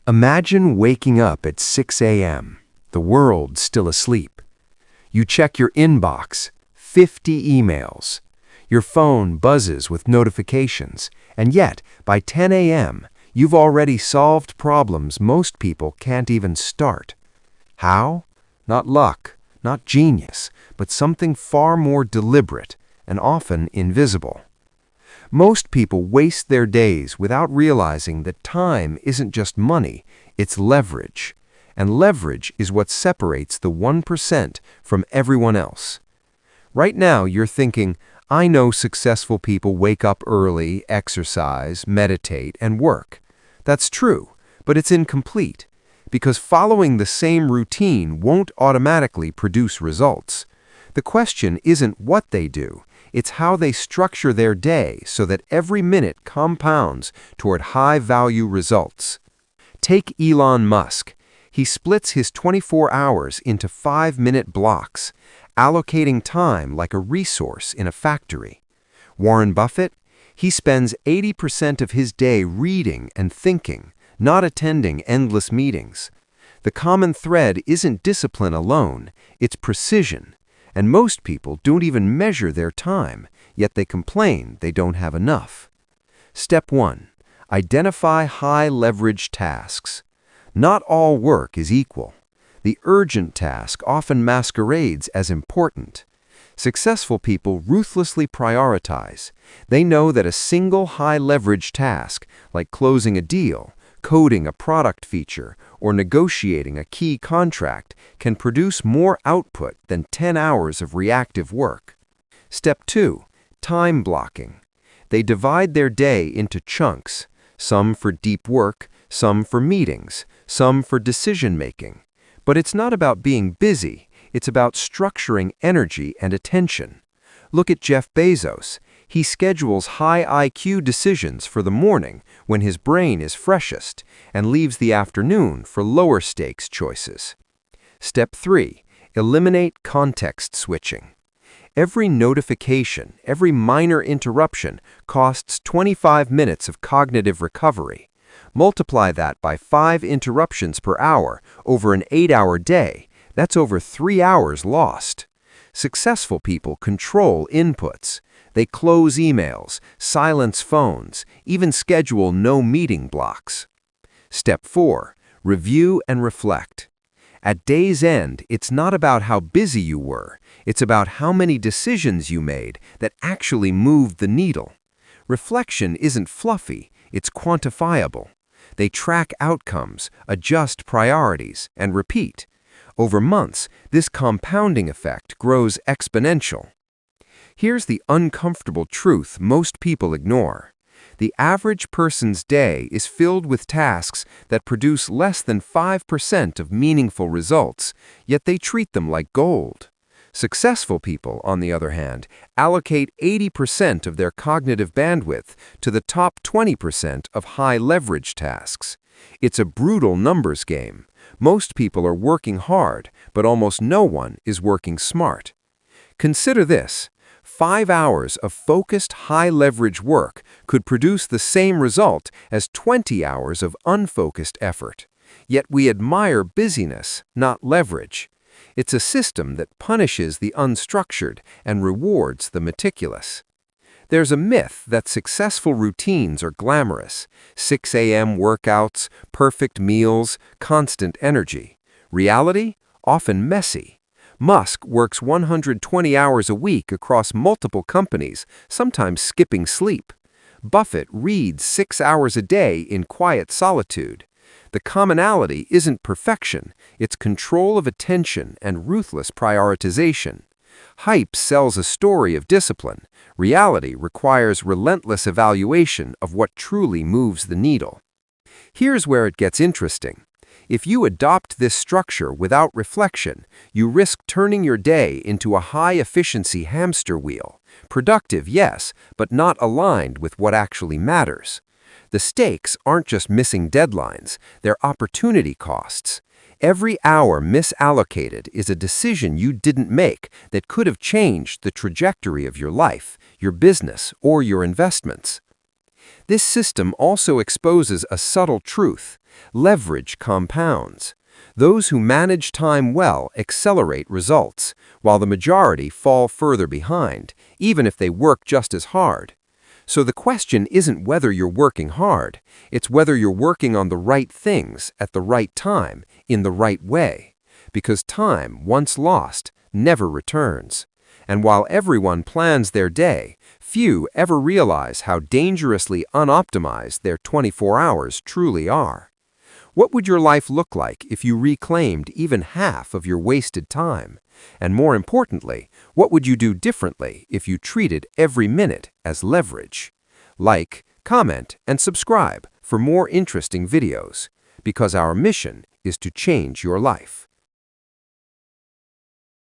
Imagine waking up at 6 a.m., the world still asleep. You check your inbox, 50 emails. Your phone buzzes with notifications, and yet, by 10 a.m., you've already solved problems most people can't even start. How? Not luck, not genius, but something far more deliberate and often invisible. Most people waste their days without realizing that time isn't just money, it's leverage. And leverage is what separates the 1% from everyone else. Right now, you're thinking, I know successful people wake up early, exercise, meditate, and work. That's true, but it's incomplete, because following the same routine won't automatically produce results. The question isn't what they do, it's how they structure their day so that every minute compounds toward high-value results. Take Elon Musk. He splits his 24 hours into 5-minute blocks, allocating time like a resource in a factory. Warren Buffett? He spends 80% of his day reading and thinking, not attending endless meetings. The common thread isn't discipline alone, it's precision. And most people don't even measure their time, yet they complain they don't have enough. Step 1. Identify high-leverage tasks. Not all work is equal. The urgent task often masquerades as important. Successful people ruthlessly prioritize. They know that a single high-leverage task, like closing a deal, coding a product feature, or negotiating a key contract, can produce more output than 10 hours of reactive work. Step 2. Time blocking. They divide their day into chunks, some for deep work, some for meetings, some for decision-making. But it's not about being busy, it's about structuring energy and attention. Look at Jeff Bezos. He schedules high IQ decisions for the morning when his brain is freshest and leaves the afternoon for lower stakes choices. Step 3. Eliminate context switching. Every notification, every minor interruption costs 25 minutes of cognitive recovery. Multiply that by 5 interruptions per hour over an 8-hour day. That's over 3 hours lost. Successful people control inputs. They close emails, silence phones, even schedule no meeting blocks. Step 4. Review and reflect. At day's end, it's not about how busy you were. It's about how many decisions you made that actually moved the needle. Reflection isn't fluffy, it's quantifiable. They track outcomes, adjust priorities, and repeat. Over months, this compounding effect grows exponential. Here's the uncomfortable truth most people ignore. The average person's day is filled with tasks that produce less than 5% of meaningful results, yet they treat them like gold. Successful people, on the other hand, allocate 80% of their cognitive bandwidth to the top 20% of high-leverage tasks. It's a brutal numbers game. Most people are working hard, but almost no one is working smart. Consider this. 5 hours of focused, high-leverage work could produce the same result as 20 hours of unfocused effort. Yet we admire busyness, not leverage. It's a system that punishes the unstructured and rewards the meticulous. There's a myth that successful routines are glamorous. 6 a.m. workouts, perfect meals, constant energy. Reality? Often messy. Musk works 120 hours a week across multiple companies, sometimes skipping sleep. Buffett reads 6 hours a day in quiet solitude. The commonality isn't perfection, it's control of attention and ruthless prioritization. Hype sells a story of discipline. Reality requires relentless evaluation of what truly moves the needle. Here's where it gets interesting. If you adopt this structure without reflection, you risk turning your day into a high-efficiency hamster wheel. Productive, yes, but not aligned with what actually matters. The stakes aren't just missing deadlines, they're opportunity costs. Every hour misallocated is a decision you didn't make that could have changed the trajectory of your life, your business, or your investments. This system also exposes a subtle truth: leverage compounds. Those who manage time well accelerate results, while the majority fall further behind, even if they work just as hard. So the question isn't whether you're working hard, it's whether you're working on the right things at the right time, in the right way. Because time, once lost, never returns. And while everyone plans their day, few ever realize how dangerously unoptimized their 24 hours truly are. What would your life look like if you reclaimed even half of your wasted time? And more importantly, what would you do differently if you treated every minute as leverage? Like, comment, and subscribe for more interesting videos, because our mission is to change your life.